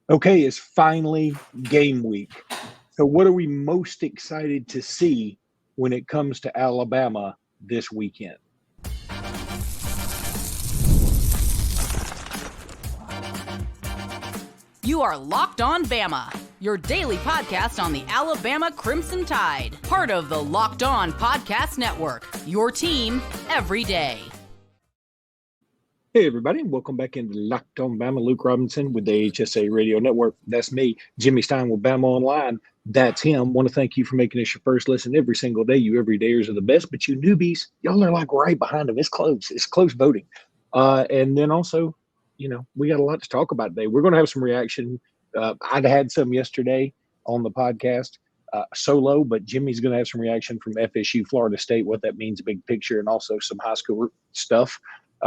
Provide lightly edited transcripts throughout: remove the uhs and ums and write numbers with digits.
Okay, it's finally game week. So, what are we most excited to see when it comes to Alabama this weekend? You are Locked On Bama, your daily podcast on the Alabama Crimson Tide, part of the Locked On Podcast Network, your team every day. Hey, everybody, and welcome back into Locked On Bama. Luke Robinson with the HSA Radio Network. That's me. Jimmy Stein with Bama Online. That's him. Want to thank you for making this your first listen every single day. You everydayers are the best, but you newbies, y'all are like right behind them. It's close. It's close voting. And then also, we got a lot to talk about today. We're going to have some reaction. I'd had some yesterday on the podcast solo, but Jimmy's going to have some reaction from FSU, Florida State, what that means, big picture, and also some high school stuff.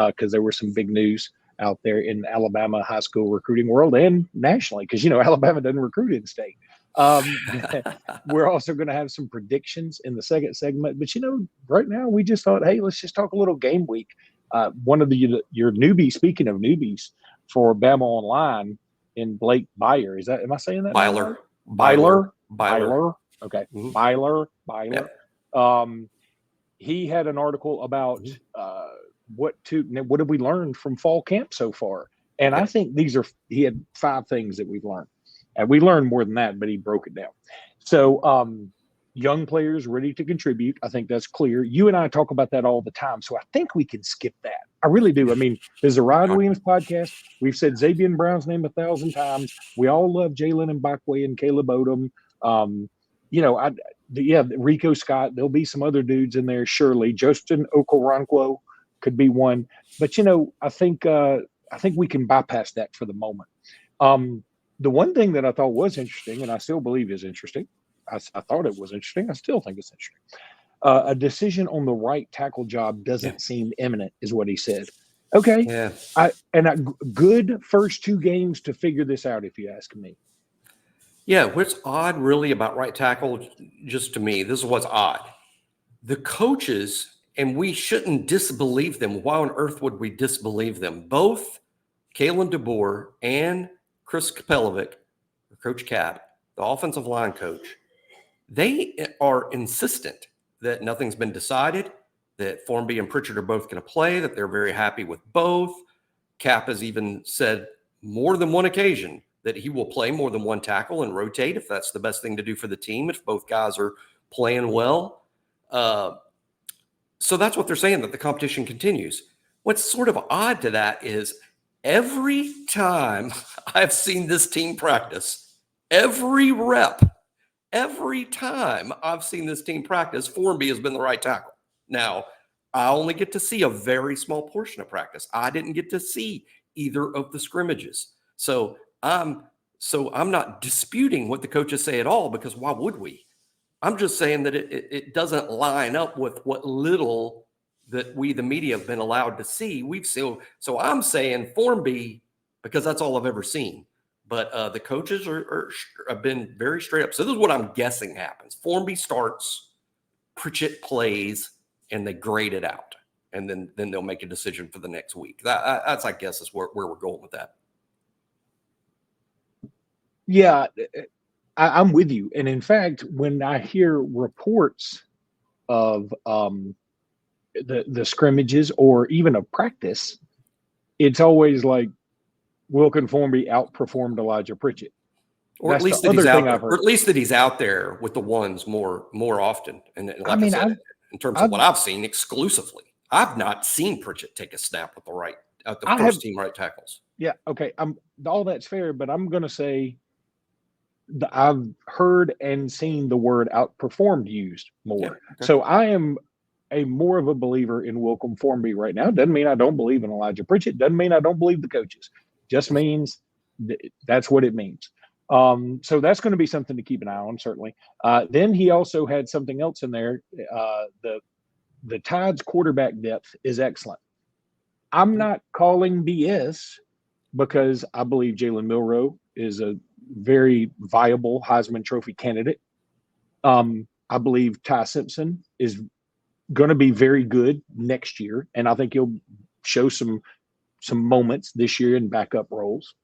Because there were some big news out there in Alabama high school recruiting world and nationally, because, Alabama doesn't recruit in state. We're also going to have some predictions in the second segment. But, right now we just thought, hey, let's just talk a little game week. One of your newbies, speaking of newbies, for Bama Online in Blake Byler. Am I saying that? Byler. Okay. Mm-hmm. Byler. Yeah. He had an article about what have we learned from fall camp so far? And I think he had 5 things that we've learned. And we learned more than that, but he broke it down. So young players ready to contribute. I think that's clear. You and I talk about that all the time. So I think we can skip that. I really do. I mean, there's a Ryan Williams podcast. We've said Xavier Brown's name 1,000 times. We all love Jalen Mbakwe and Caleb Odom. Rico Scott. There'll be some other dudes in there, surely. Justin Okoronkwo could be one, but I think we can bypass that for the moment. The one thing that I thought was interesting, and I still believe is interesting, I thought it was interesting. I still think it's interesting. A decision on the right tackle job doesn't seem imminent, is what he said. Okay, good first 2 games to figure this out, if you ask me. Yeah, what's odd really about right tackle, just to me, this is what's odd. The coaches. And we shouldn't disbelieve them. Why on earth would we disbelieve them? Both Kalen DeBoer and Chris Kapelovic, Coach Cap, the offensive line coach, they are insistent that nothing's been decided, that Formby and Pritchard are both going to play, that they're very happy with both. Cap has even said more than one occasion that he will play more than one tackle and rotate if that's the best thing to do for the team, if both guys are playing well. So that's what they're saying, that the competition continues. What's sort of odd to that is every time I've seen this team practice, every time I've seen this team practice, Formby has been the right tackle. Now, I only get to see a very small portion of practice. I didn't get to see either of the scrimmages. So I'm not disputing what the coaches say at all, because why would we? I'm just saying that it doesn't line up with what little that we, the media, have been allowed to see. So I'm saying Formby, because that's all I've ever seen. But the coaches have been very straight up. So this is what I'm guessing happens. Formby starts, Pritchett plays, and they grade it out. And then they'll make a decision for the next week. That's, I guess, is where we're going with that. Yeah, I'm with you. And in fact, when I hear reports of the scrimmages or even a practice, it's always like Wilkin Formby outperformed Elijah Pritchett. Or at least that he's out there. Or at least that he's out there with the ones more often. And like I said, in terms of what I've seen exclusively, I've not seen Pritchett take a snap at the first team right tackles. Yeah, okay. All that's fair, but I'm going to say I've heard and seen the word outperformed used more. Yeah, okay. So I am more of a believer in Wilkin Formby right now. Doesn't mean I don't believe in Elijah Pritchett. Doesn't mean I don't believe the coaches. Just means that's what it means. So that's going to be something to keep an eye on, certainly. Then he also had something else in there. The Tide's quarterback depth is excellent. I'm not calling BS because I believe Jalen Milroe is a very viable Heisman Trophy candidate. I believe Ty Simpson is going to be very good next year, and I think he'll show some moments this year in backup roles.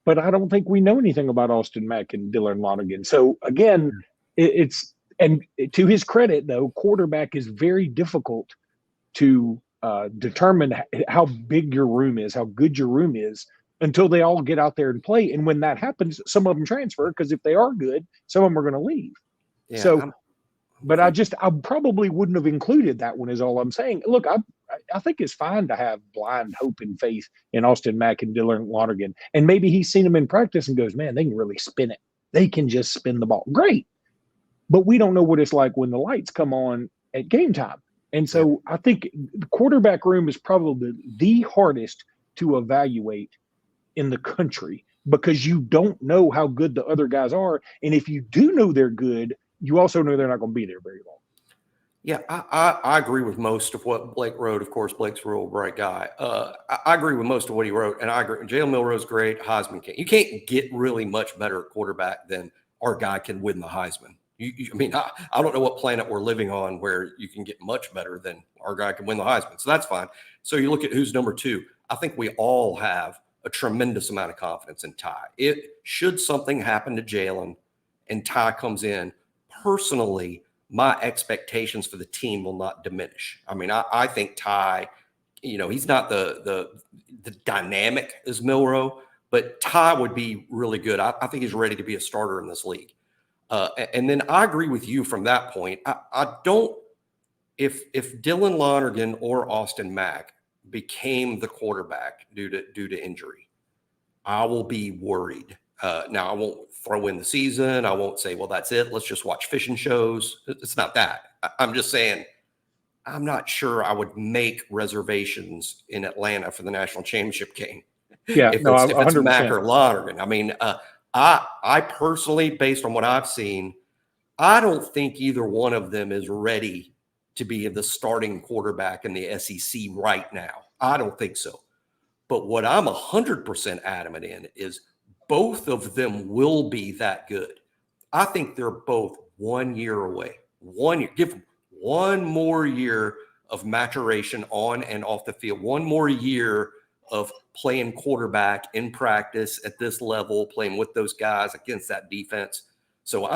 but I don't think we know anything about Austin Mack and Dylan Lonergan. So again, and to his credit, though, quarterback is very difficult to determine how big your room is, how good your room is, until they all get out there and play. And when that happens, some of them transfer, because if they are good, some of them are going to leave. Yeah, so, but I probably wouldn't have included that one, is all I'm saying. Look, I think it's fine to have blind hope and faith in Austin Mack and Dylan Lonergan. And maybe he's seen them in practice and goes, man, they can really spin it. They can just spin the ball. Great. But we don't know what it's like when the lights come on at game time. And so I think the quarterback room is probably the hardest to evaluate in the country, because you don't know how good the other guys are. And if you do know they're good, you also know they're not going to be there very long. Yeah, I agree with most of what Blake wrote. Of course, Blake's a real bright guy. I agree with most of what he wrote, and I agree. Jalen Milroe's great. Heisman can't. You can't get really much better at quarterback than our guy can win the Heisman. I mean, I don't know what planet we're living on where you can get much better than our guy can win the Heisman. So that's fine. So you look at who's number 2. I think we all have a tremendous amount of confidence in Ty. Should something happen to Jalen and Ty comes in, personally, my expectations for the team will not diminish. I mean, I think Ty, he's not the dynamic as Milroe, but Ty would be really good. I think he's ready to be a starter in this league. And then I agree with you from that point. I don't, if Dylan Lonergan or Austin Mack became the quarterback due to injury, I will be worried. Now, I won't throw in the season. I won't say, well, that's it. Let's just watch fishing shows. It's not that. I'm just saying, I'm not sure I would make reservations in Atlanta for the national championship game. Yeah, if it's 100%. Mack or Lonergan. I mean, I personally, based on what I've seen, I don't think either one of them is ready to be the starting quarterback in the SEC right now. I don't think so. But what I'm 100% adamant in is both of them will be that good. I think they're both 1 year away. 1 year. Give them one more year of maturation on and off the field. One more year of playing quarterback in practice at this level, playing with those guys against that defense. So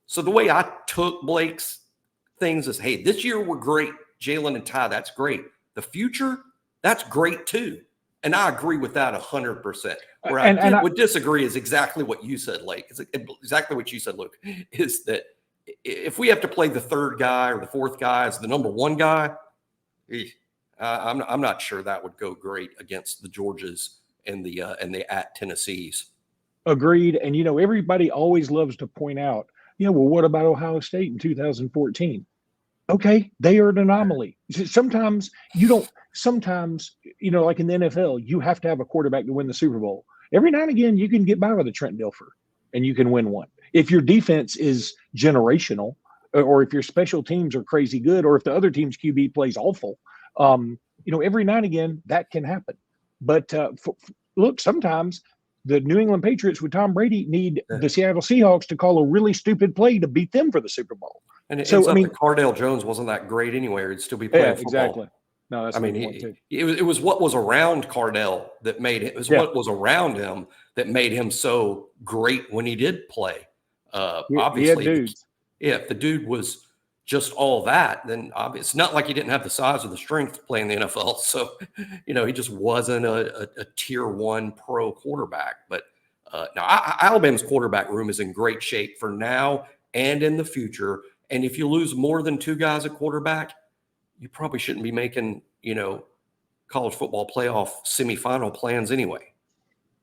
so the way I took Blake's things is, hey, this year we're great. Jalen and Ty, that's great. The future, that's great too. And I agree with that 100%. Where I would disagree is exactly what you said, Lake. Exactly what you said, Luke, is that if we have to play the third guy or the fourth guy as the number 1 guy, I'm not sure that would go great against the Georgias and the at Tennessees. Agreed. And, everybody always loves to point out, well, what about Ohio State in 2014? Okay, they are an anomaly. Sometimes like in the NFL, you have to have a quarterback to win the Super Bowl. Every now and again, you can get by with a Trent Dilfer and you can win one. If your defense is generational, or if your special teams are crazy good, or if the other team's QB plays awful, every now and again that can happen. But look, sometimes the New England Patriots with Tom Brady need the Seattle Seahawks to call a really stupid play to beat them for the Super Bowl. And Cardale Jones wasn't that great anywhere. He'd still be playing football. Exactly. No, that's it was what was around Cardale that made it. It was what was around him that made him so great when he did play. Obviously, if the dude was just all that, then it's not like he didn't have the size or the strength to play in the NFL. So, he just wasn't a tier 1 pro quarterback. But now Alabama's quarterback room is in great shape for now and in the future. And if you lose more than 2 guys at quarterback, you probably shouldn't be making, college football playoff semifinal plans anyway.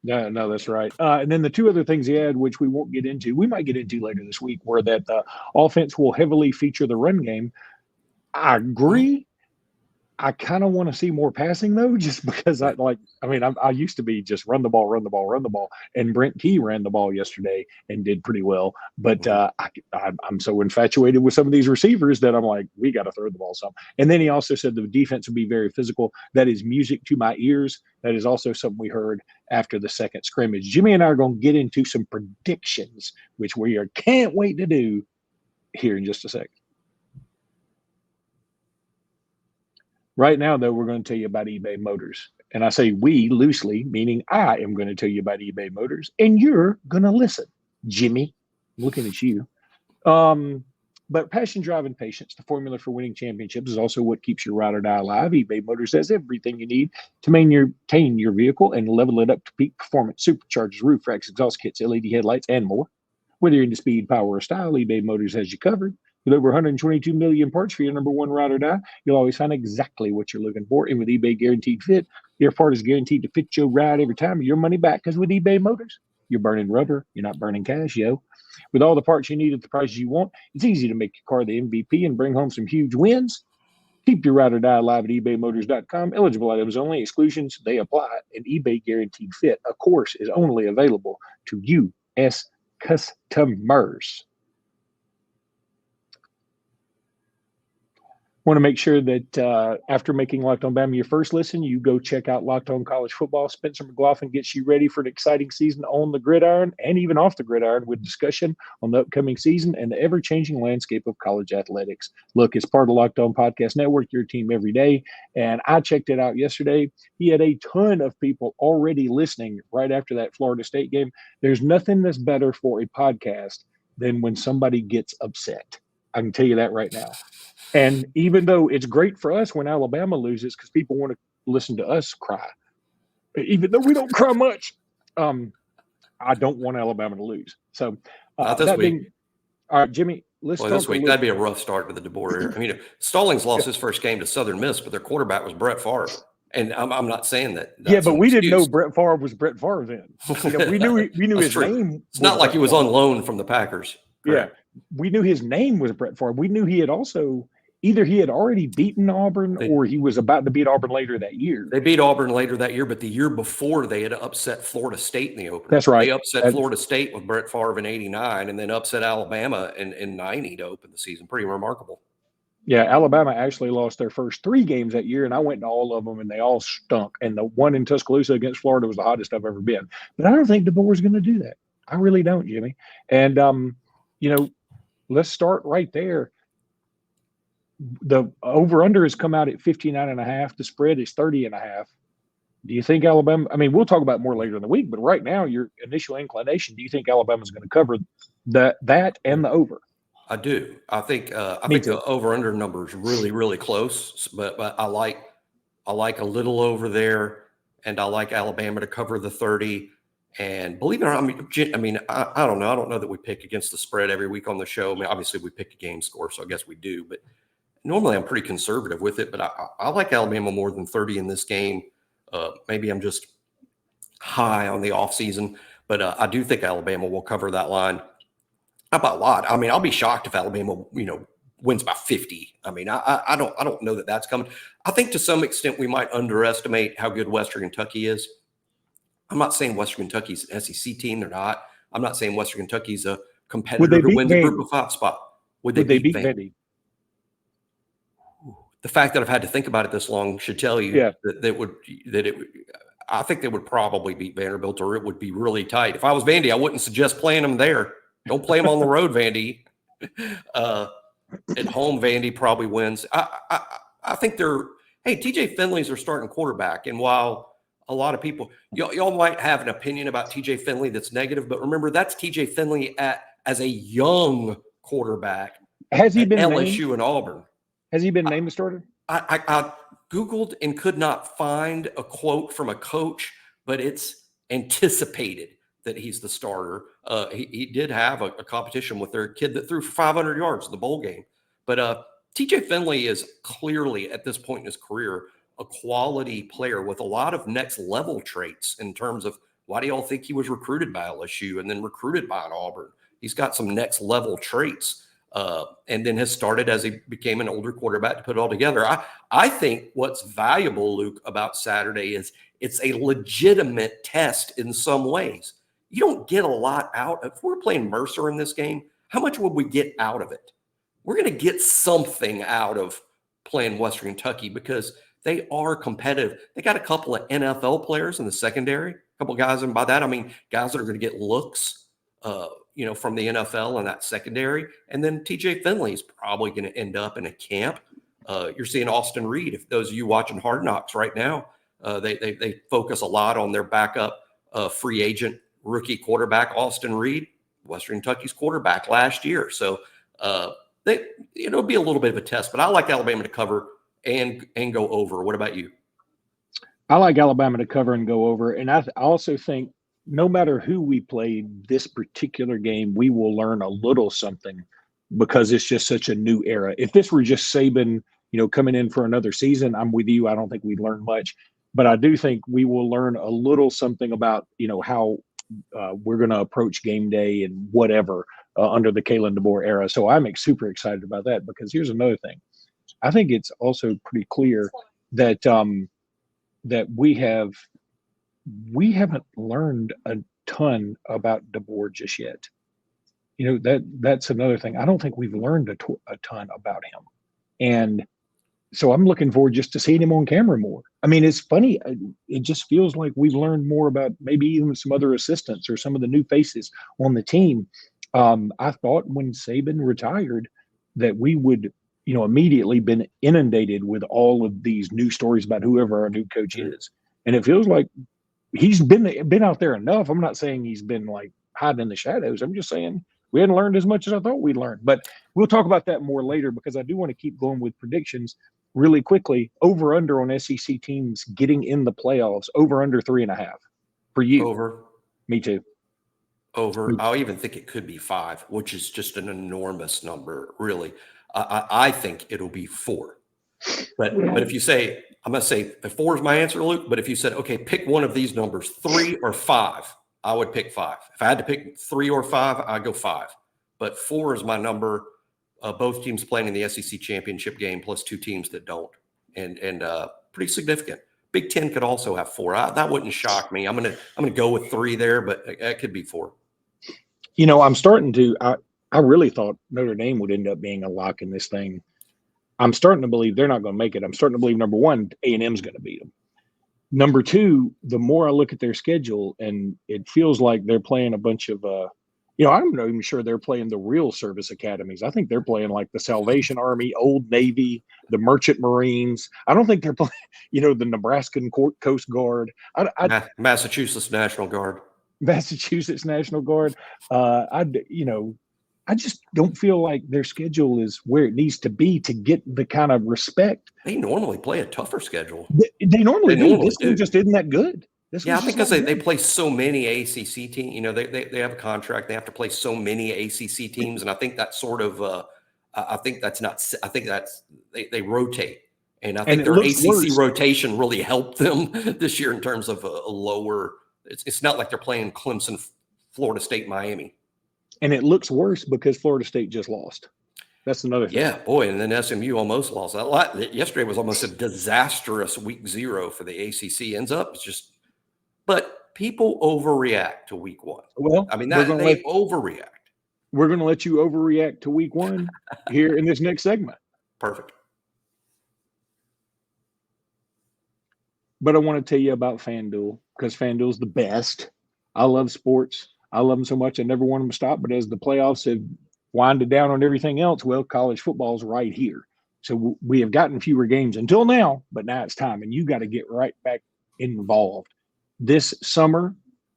No, that's right. And then the 2 other things he had, which we won't get into, we might get into later this week, were that the offense will heavily feature the run game. I agree. I kind of want to see more passing, though, just because I used to be just run the ball. And Brent Key ran the ball yesterday and did pretty well. But I'm so infatuated with some of these receivers that I'm like, we got to throw the ball some. And then he also said the defense would be very physical. That is music to my ears. That is also something we heard after the second scrimmage. Jimmy and I are going to get into some predictions, which we can't wait to do here in just a second. Right now, though, we're going to tell you about eBay Motors. And I say we loosely, meaning I am going to tell you about eBay Motors, and you're going to listen. Jimmy, I'm looking at you. But passion, drive, and patience, the formula for winning championships, is also what keeps your ride or die alive. eBay Motors has everything you need to maintain your vehicle and level it up to peak performance: superchargers, roof racks, exhaust kits, LED headlights, and more. Whether you're into speed, power, or style, eBay Motors has you covered. With over 122 million parts for your number one ride or die, you'll always find exactly what you're looking for. And with eBay Guaranteed Fit, your part is guaranteed to fit your ride every time, or your money back. Because with eBay Motors, you're burning rubber, you're not burning cash, yo. With all the parts you need at the prices you want, it's easy to make your car the MVP and bring home some huge wins. Keep your ride or die alive at ebaymotors.com. Eligible items only. Exclusions, they apply. And eBay Guaranteed Fit, of course, is only available to U.S. customers. Want to make sure that after making Locked On Bama your first listen, you go check out Locked On College Football. Spencer McLaughlin gets you ready for an exciting season on the gridiron and even off the gridiron, with discussion on the upcoming season and the ever-changing landscape of college athletics. Look, it's part of Locked On Podcast Network, your team every day. And I checked it out yesterday. He had a ton of people already listening right after that Florida State game. There's nothing that's better for a podcast than when somebody gets upset. I can tell you that right now. And even though it's great for us when Alabama loses, because people want to listen to us cry, even though we don't cry much, I don't want Alabama to lose. So not this week. All right, Jimmy, let's talk this week. That'd be a rough start to the DeBoer era. I mean, Stallings lost his first game to Southern Miss, but their quarterback was Brett Favre. And I'm not saying that. Yeah, but we didn't know Brett Favre was Brett Favre then. You know, we knew his name. It's not like he was on loan from the Packers. Correct? Yeah, we knew his name was Brett Favre. We knew he had also either he had already beaten Auburn or he was about to beat Auburn later that year. They beat Auburn later that year, but the year before they had upset Florida State in the opener. That's right. They upset Florida State with Brett Favre in '89 and then upset Alabama in '90 to open the season. Pretty remarkable. Yeah, Alabama actually lost their first 3 games that year, and I went to all of them, and they all stunk. And the one in Tuscaloosa against Florida was the hottest I've ever been. But I don't think DeBoer's going to do that. I really don't, Jimmy. And, let's start right there. The over-under has come out at 59.5. The spread is 30.5. Do you think Alabama – I mean, we'll talk about it more later in the week, but right now, your initial inclination, do you think Alabama's going to cover that and the over? I do. I think the over-under number is really, really close, but I like a little over there, and I like Alabama to cover the 30. And believe it or not, I don't know. I don't know that we pick against the spread every week on the show. I mean, obviously we pick a game score, so I guess we do. But normally I'm pretty conservative with it. But I like Alabama more than 30 in this game. Maybe I'm just high on the offseason, but I do think Alabama will cover that line. Not by a lot. I mean, I'll be shocked if Alabama, wins by 50. I mean, I don't know that that's coming. I think to some extent we might underestimate how good Western Kentucky is. I'm not saying Western Kentucky's an SEC team. They're not. I'm not saying Western Kentucky's a competitor to win the Group of 5 spot. Would they beat Vandy? The fact that I've had to think about it this long should tell you I think they would probably beat Vanderbilt, or it would be really tight. If I was Vandy, I wouldn't suggest playing them there. Don't play them on the road, Vandy. At home, Vandy probably wins. I think TJ Finley's their starting quarterback. And while a lot of people, y'all might have an opinion about TJ Finley that's negative, but remember, that's TJ Finley as a young quarterback. Has he been LSU named? And Auburn? Has he been named the starter? I Googled and could not find a quote from a coach, but it's anticipated that he's the starter. He did have a competition with their kid that threw for 500 yards in the bowl game. But TJ Finley is clearly, at this point in his career, a quality player with a lot of next level traits in terms of why do y'all think he was recruited by LSU and then recruited by an Auburn? He's got some next level traits and then has started as he became an older quarterback to put it all together. I think what's valuable, Luke, about Saturday is it's a legitimate test in some ways. You don't get a lot out. If we're playing Mercer in this game, how much would we get out of it? We're going to get something out of playing Western Kentucky because they are competitive. They got a couple of NFL players in the secondary, a couple of guys, and by that I mean guys that are going to get looks, from the NFL in that secondary. And then TJ Finley is probably going to end up in a camp. You're seeing Austin Reed. If those of you watching Hard Knocks right now, They focus a lot on their backup free agent rookie quarterback, Austin Reed, Western Kentucky's quarterback last year. So it'll be a little bit of a test, but I like Alabama to cover and go over. What about you? I like Alabama to cover and go over. And I also think no matter who we play this particular game, we will learn a little something because it's just such a new era. If this were just Saban, coming in for another season, I'm with you. I don't think we'd learn much. But I do think we will learn a little something about, how we're going to approach game day and whatever under the Kalen DeBoer era. So I'm super excited about that because here's another thing. I think it's also pretty clear that that we haven't learned a ton about DeBoer just yet. That's another thing. I don't think we've learned a ton about him. And so I'm looking forward just to seeing him on camera more. I mean, it's funny. It just feels like we've learned more about maybe even some other assistants or some of the new faces on the team. I thought when Saban retired that we would, immediately been inundated with all of these new stories about whoever our new coach is. And it feels like he's been out there enough. I'm not saying he's been like hiding in the shadows. I'm just saying we hadn't learned as much as I thought we'd learn. But we'll talk about that more later because I do want to keep going with predictions really quickly. Over under on SEC teams getting in the playoffs, over under 3.5 for you. Over. Me too. Over. I'll even think it could be 5, which is just an enormous number, really. I think it'll be 4. But if you say, I'm going to say 4 is my answer, Luke. But if you said, okay, pick one of these numbers, 3 or 5, I would pick 5. If I had to pick 3 or 5, I'd go 5. But 4 is my number. Both teams playing in the SEC championship game, plus 2 teams that don't, and pretty significant. Big Ten could also have 4. That wouldn't shock me. I'm gonna go with 3 there, but it could be 4. I'm starting to. I really thought Notre Dame would end up being a lock in this thing. I'm starting to believe they're not going to make it. I'm starting to believe, number one, A&M's going to beat them. Number two, the more I look at their schedule, and it feels like they're playing a bunch of, I'm not even sure they're playing the real service academies. I think they're playing like the Salvation Army, Old Navy, the Merchant Marines. I don't think they're playing, the Nebraskan Coast Guard. Massachusetts National Guard. Massachusetts National Guard. I just don't feel like their schedule is where it needs to be to get the kind of respect. They normally play a tougher schedule. They normally do. This one just isn't that good. I think because they play so many ACC teams. They have a contract. They have to play so many ACC teams, and I think that's sort of. I think that's they rotate, and I think their ACC rotation really helped them this year in terms of a lower. It's not like they're playing Clemson, Florida State, Miami. And it looks worse because Florida State just lost. That's another thing. Yeah, boy, and then SMU almost lost. Yesterday was almost a disastrous week 0 for the ACC. Ends up, it's just – but people overreact to week 1. Well, I mean, they overreact. We're going to let you overreact to week 1 here in this next segment. Perfect. But I want to tell you about FanDuel because FanDuel's the best. I love sports. I love them so much. I never want them to stop. But as the playoffs have winded down on everything else, well, college football is right here. So we have gotten fewer games until now, but now it's time. And you got to get right back involved. This summer,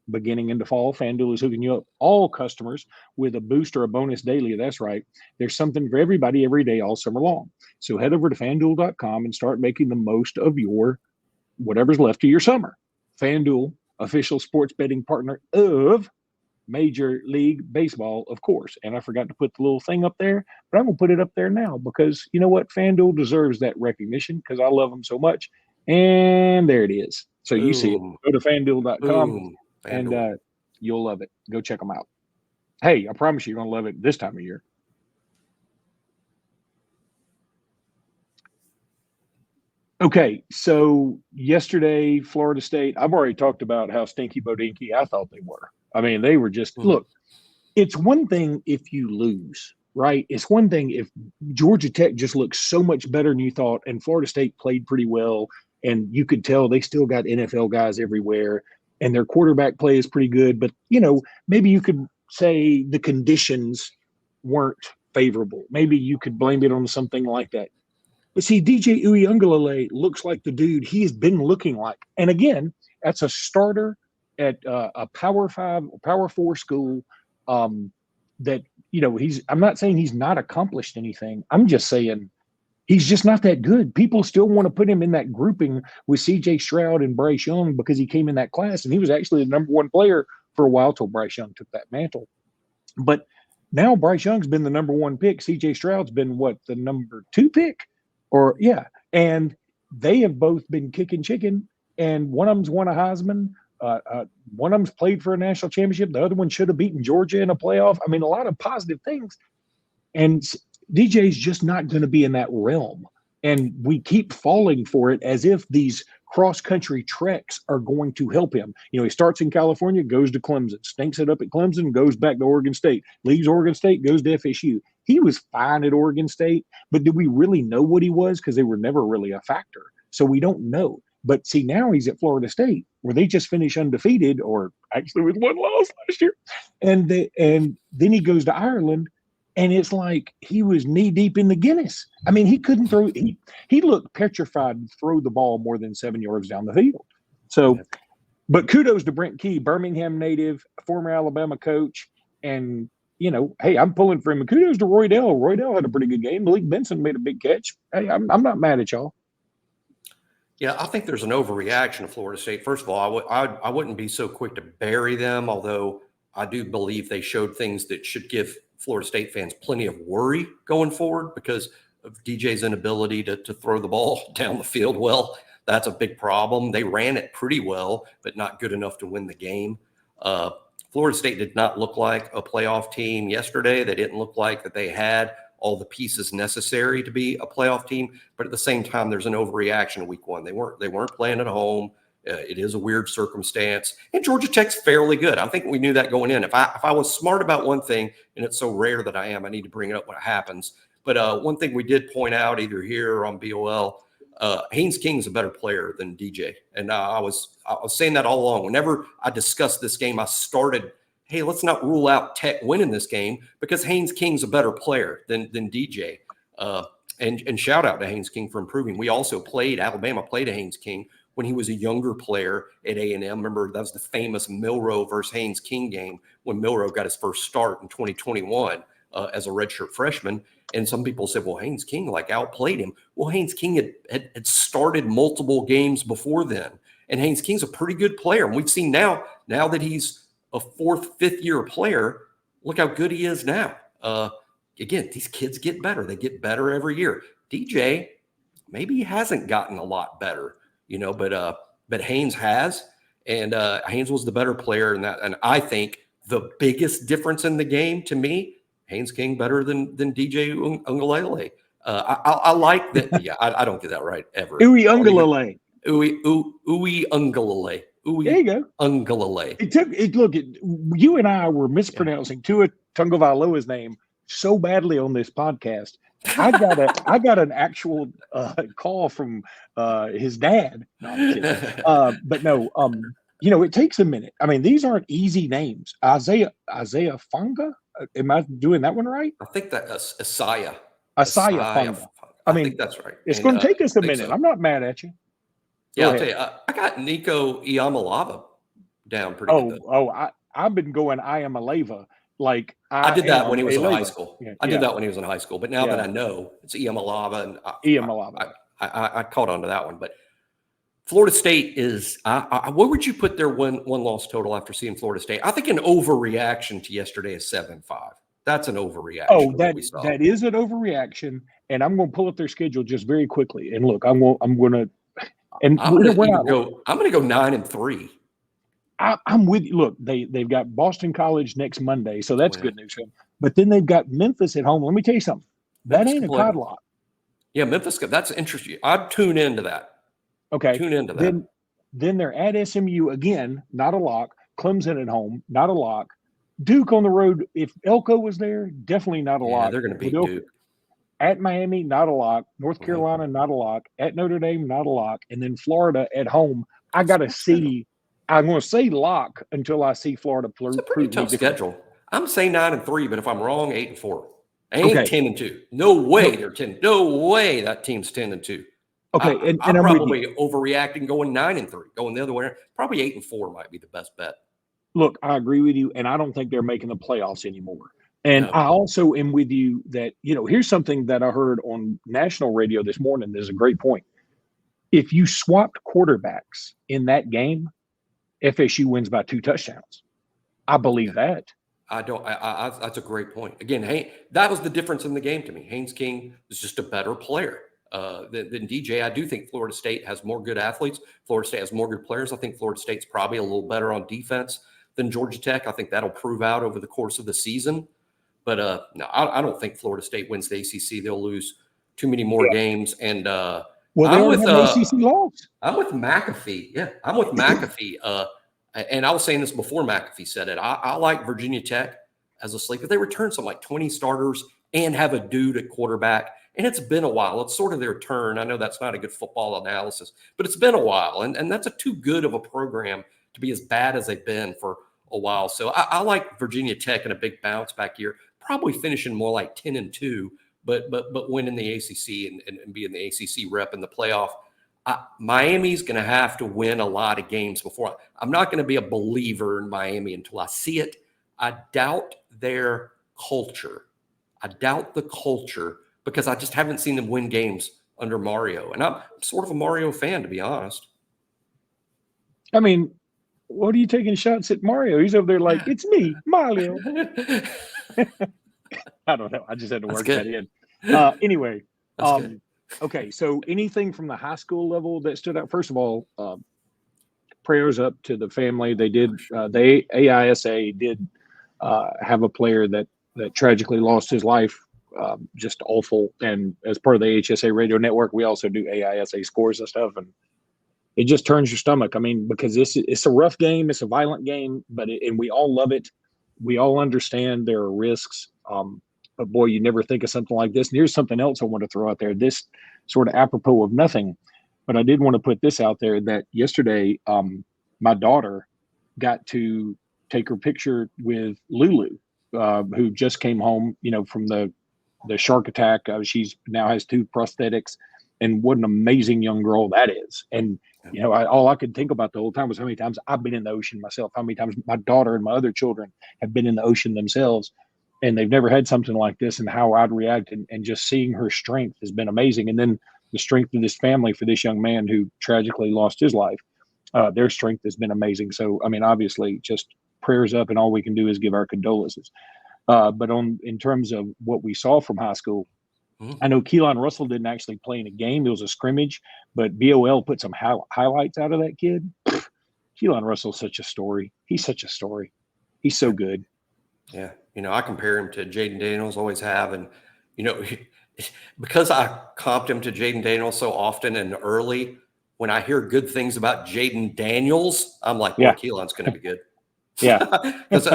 beginning into fall, FanDuel is hooking you up, all customers, with a boost or a bonus daily. That's right. There's something for everybody every day all summer long. So head over to FanDuel.com and start making the most of your whatever's left of your summer. FanDuel, official sports betting partner of Major League Baseball, of course. And I forgot to put the little thing up there, but I'm going to put it up there now because you know what? FanDuel deserves that recognition because I love them so much. And there it is. So you see it. Go to FanDuel.com and you'll love it. Go check them out. Hey, I promise you're going to love it this time of year. Okay, so yesterday, Florida State, I've already talked about how stinky bodinky I thought they were. I mean, they were just, look, it's one thing if you lose, right? It's one thing if Georgia Tech just looks so much better than you thought, and Florida State played pretty well, and you could tell they still got NFL guys everywhere, and their quarterback play is pretty good. But, maybe you could say the conditions weren't favorable. Maybe you could blame it on something like that. But see, DJ Uiagalelei looks like the dude he has been looking like. And again, that's a starter at a Power 5, Power 4 school. That I'm not saying he's not accomplished anything. I'm just saying he's just not that good. People still want to put him in that grouping with C.J. Stroud and Bryce Young because he came in that class, and he was actually the number one player for a while till Bryce Young took that mantle. But now Bryce Young's been the number one pick. C.J. Stroud's been the number 2 pick? And they have both been kicking chicken, and one of them's won a Heisman. One of them's played for a national championship. The other one should have beaten Georgia in a playoff. I mean, a lot of positive things. And DJ's just not going to be in that realm. And we keep falling for it as if these cross-country treks are going to help him. He starts in California, goes to Clemson, stinks it up at Clemson, goes back to Oregon State, leaves Oregon State, goes to FSU. He was fine at Oregon State, but did we really know what he was? Because they were never really a factor. So we don't know. But see, now he's at Florida State, where they just finished undefeated, or actually with one loss last year. And then he goes to Ireland, and it's like he was knee deep in the Guinness. I mean, he couldn't throw. He looked petrified to throw the ball more than 7 yards down the field. So, but kudos to Brent Key, Birmingham native, former Alabama coach, and hey, I'm pulling for him. And kudos to Roydell. Roydell had a pretty good game. Malik Benson made a big catch. Hey, I'm not mad at y'all. Yeah, I think there's an overreaction to Florida State. First of all, I wouldn't be so quick to bury them, although I do believe they showed things that should give Florida State fans plenty of worry going forward because of DJ's inability to throw the ball down the field well. That's a big problem. They ran it pretty well, but not good enough to win the game. Florida State did not look like a playoff team yesterday. They didn't look like that they had all the pieces necessary to be a playoff team. But at the same time, there's an overreaction in week one. They weren't playing at home. It is a weird circumstance. And Georgia Tech's fairly good. I think we knew that going in. If I was smart about one thing, and it's so rare that I am, I need to bring it up when it happens. But one thing we did point out either here or on BOL, Haynes King's a better player than DJ. And I was saying that all along. Whenever I discussed this game, I started, hey, let's not rule out Tech winning this game because Haynes King's a better player than DJ. And shout out to Haynes King for improving. We also Alabama played a Haynes King when he was a younger player at A&M. Remember, that was the famous Milroe versus Haynes King game when Milroe got his first start in 2021 as a redshirt freshman. And some people said, well, Haynes King outplayed him. Well, Haynes King had started multiple games before then. And Haynes King's a pretty good player. And we've seen now that he's a 4th, 5th year player, look how good he is now. Again, these kids get better. They get better every year. DJ, maybe he hasn't gotten a lot better, but Haynes has, and Haynes was the better player in that. And I think the biggest difference in the game to me, Haynes King better than DJ Uiagalelei. I like that. Yeah, I don't get that right ever. Uiagalelei. Uiagalelei. There you go. Uiagalelei. Look, you and I were mispronouncing Tua Tagovailoa's name so badly on this podcast. I got an actual call from his dad. No, I'm kidding. But no, it takes a minute. I mean, these aren't easy names. Isaiah Fonga. Am I doing that one right? I think that's Isaiah. Isaiah Fonga. I think that's right. It's going to take us a minute. So. I'm not mad at you. Yeah, I'll tell you. I got Nico Iamaleava down pretty good. I've been going Iamaleava. Like I did that when he was in high school. Yeah, I did that when he was in high school. But now that I know it's Iamaleava, and I caught on to that one. But Florida State is. Where would you put their one loss total after seeing Florida State? I think an overreaction to yesterday is 7-5. That's an overreaction. Oh, that is an overreaction. And I'm going to pull up their schedule just very quickly. And look, I'm going to. And I'm going to go 9-3. I'm with you. Look, they've got Boston College next Monday, so that's good news for them. But then they've got Memphis at home. Let me tell you something. That ain't a cod lock. Yeah, Memphis. That's interesting. I'd tune into that. Okay. Tune into that. Then they're at SMU again, not a lock. Clemson at home, not a lock. Duke on the road. If Elko was there, definitely not a lock. They're going to beat Duke. At Miami, not a lock. North Carolina, not a lock. At Notre Dame, not a lock. And then Florida at home. I got to see. I'm going to say lock until I see Florida. It's a pretty tough schedule. I'm saying 9-3, but if I'm wrong, 8-4. Ain't Okay. 10-2. No way they're 10. No way that team's 10-2. Okay. And I'm I'm probably overreacting going 9-3, going the other way. Probably 8-4 might be the best bet. Look, I agree with you, and I don't think they're making the playoffs anymore. And No. I also am with you that, here's something that I heard on national radio this morning. There's a great point. If you swapped quarterbacks in that game, FSU wins by 2 touchdowns. I believe that. That's a great point. Again, that was the difference in the game to me. Haynes King is just a better player than DJ. I do think Florida State has more good athletes. Florida State has more good players. I think Florida State's probably a little better on defense than Georgia Tech. I think that'll prove out over the course of the season. But no, I don't think Florida State wins the ACC. They'll lose too many more games. And well, they already have ACC loss. I'm with McAfee. Yeah, I'm with McAfee. And I was saying this before McAfee said it. I like Virginia Tech as a sleeper. They return some like 20 starters and have a dude at quarterback. And it's been a while. It's sort of their turn. I know that's not a good football analysis, but it's been a while. And that's too good of a program to be as bad as they've been for a while. So I like Virginia Tech in a big bounce back year, probably finishing more like 10-2, but winning the ACC and being the ACC rep in the playoff. Miami's going to have to win a lot of games before. I'm not going to be a believer in Miami until I see it. I doubt their culture. I doubt the culture because I just haven't seen them win games under Mario. And I'm sort of a Mario fan, to be honest. I mean, what are you taking shots at Mario? He's over there like, it's me, Mario. I don't know. I just had to work that in. Anyway. Okay, so anything from the high school level that stood out? First of all, prayers up to the family. They did. The AISA did have a player that tragically lost his life. Just awful. And as part of the HSA radio network, we also do AISA scores and stuff, and it just turns your stomach. I mean, because it's a rough game, it's a violent game, and we all love it. We all understand there are risks. But boy, you never think of something like this. And here's something else I want to throw out there. This sort of apropos of nothing, but I did want to put this out there that yesterday, my daughter got to take her picture with Lulu, who just came home, from the shark attack. She's now has 2 prosthetics, and what an amazing young girl that is. And all I could think about the whole time was how many times I've been in the ocean myself, how many times my daughter and my other children have been in the ocean themselves. And they've never had something like this, and how I'd react, and just seeing her strength has been amazing. And then the strength of this family for this young man who tragically lost his life, their strength has been amazing. So, I mean, obviously just prayers up, and all we can do is give our condolences. But in terms of what we saw from high school, I know Keelan Russell didn't actually play in a game. It was a scrimmage, but BOL put some highlights out of that kid. Keelan Russell's such a story. He's such a story. He's so good. Yeah. I compare him to Jaden Daniels, always have. And, because I comped him to Jaden Daniels so often and early, when I hear good things about Jaden Daniels, I'm like, well, Keelan's going to be good. Yeah. Because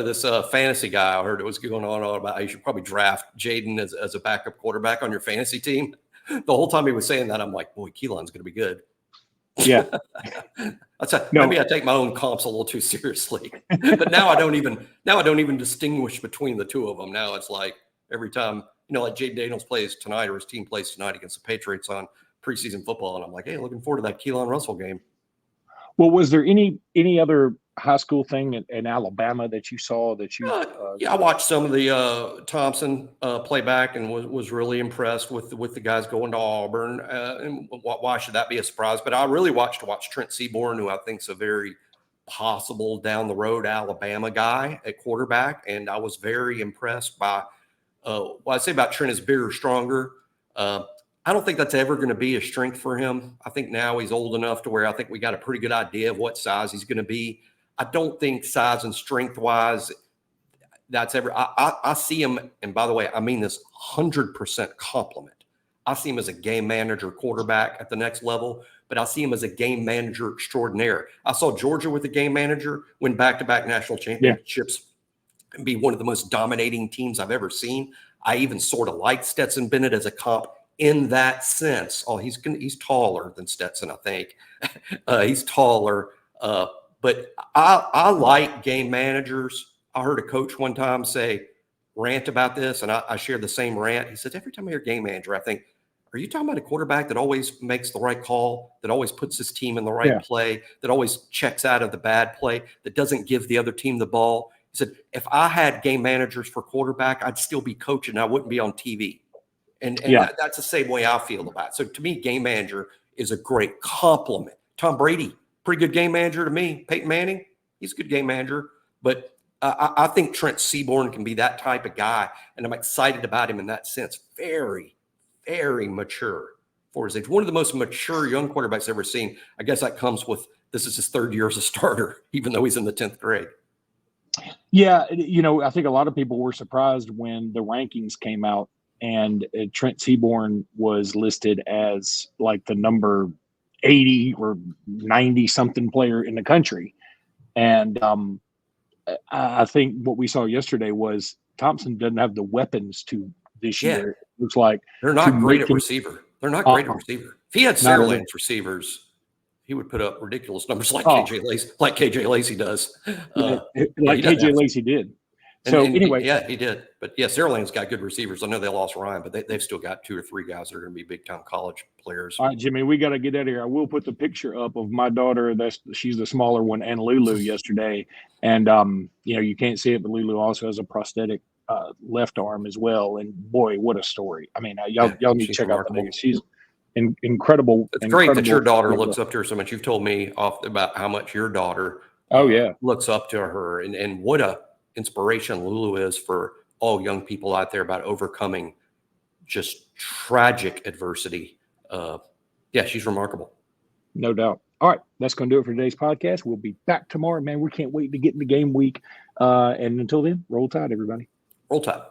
this fantasy guy I heard it was going on about you should probably draft Jaden as a backup quarterback on your fantasy team. The whole time he was saying that, I'm like, boy, Keelan's going to be good. Yeah. Maybe I take my own comps a little too seriously, but now I don't even distinguish between the two of them. Now it's like every time, like Jaden Daniels plays tonight, or his team plays tonight against the Patriots on preseason football, and I'm like, hey, looking forward to that Keelan Russell game. Well, was there any other high school thing in Alabama that you saw that you? I watched some of the Thompson playback and was really impressed with the guys going to Auburn. And why should that be a surprise? But I really watched Trent Seaborn, who I think is a very possible down the road Alabama guy at quarterback, and I was very impressed by. What I say about Trent is bigger, stronger. I don't think that's ever going to be a strength for him. I think now he's old enough to where I think we got a pretty good idea of what size he's going to be. I don't think size and strength wise, that's ever, I see him. And by the way, I mean this 100% compliment. I see him as a game manager quarterback at the next level, but I see him as a game manager extraordinaire. I saw Georgia with a game manager win back-to-back national championships and be one of the most dominating teams I've ever seen. I even sort of like Stetson Bennett as a comp in that sense. Oh, he's taller than Stetson, I think. He's taller. But I like game managers. I heard a coach one time say, rant about this, and I shared the same rant. He said, every time I hear game manager, I think, are you talking about a quarterback that always makes the right call, that always puts his team in the right play, that always checks out of the bad play, that doesn't give the other team the ball? He said, if I had game managers for quarterback, I'd still be coaching. I wouldn't be on TV. And that's the same way I feel about it. So to me, game manager is a great compliment. Tom Brady, pretty good game manager to me. Peyton Manning, he's a good game manager. But I think Trent Seaborn can be that type of guy, and I'm excited about him in that sense. Very, very mature for his age. One of the most mature young quarterbacks I've ever seen. I guess that comes with this is his third year as a starter, even though he's in the 10th grade. Yeah, I think a lot of people were surprised when the rankings came out and Trent Seaborn was listed as like the number 80 or 90 something player in the country. And I think what we saw yesterday was Thompson doesn't have the weapons to this year. It looks like they're not great at receiver. They're not great at receiver. If he had Saraland's receivers, he would put up ridiculous numbers like KJ Lacey does. KJ Lacey did. Anyway, he did. But Saraland's got good receivers. I know they lost Ryan, but they've still got 2 or 3 guys that are going to be big time college players. All right, Jimmy, we got to get out of here. I will put the picture up of my daughter. She's the smaller one, and Lulu yesterday. And you can't see it, but Lulu also has a prosthetic left arm as well. And boy, what a story! I mean, y'all need to check out the nigga. She's incredible. It's great that your daughter looks up to her so much. You've told me about how much your daughter looks up to her, and what a inspiration Lulu is for all young people out there about overcoming just tragic adversity. She's remarkable. No doubt. All right, that's going to do it for today's podcast. We'll be back tomorrow, man. We can't wait to get into game week. And until then, roll tide, everybody. Roll Tide.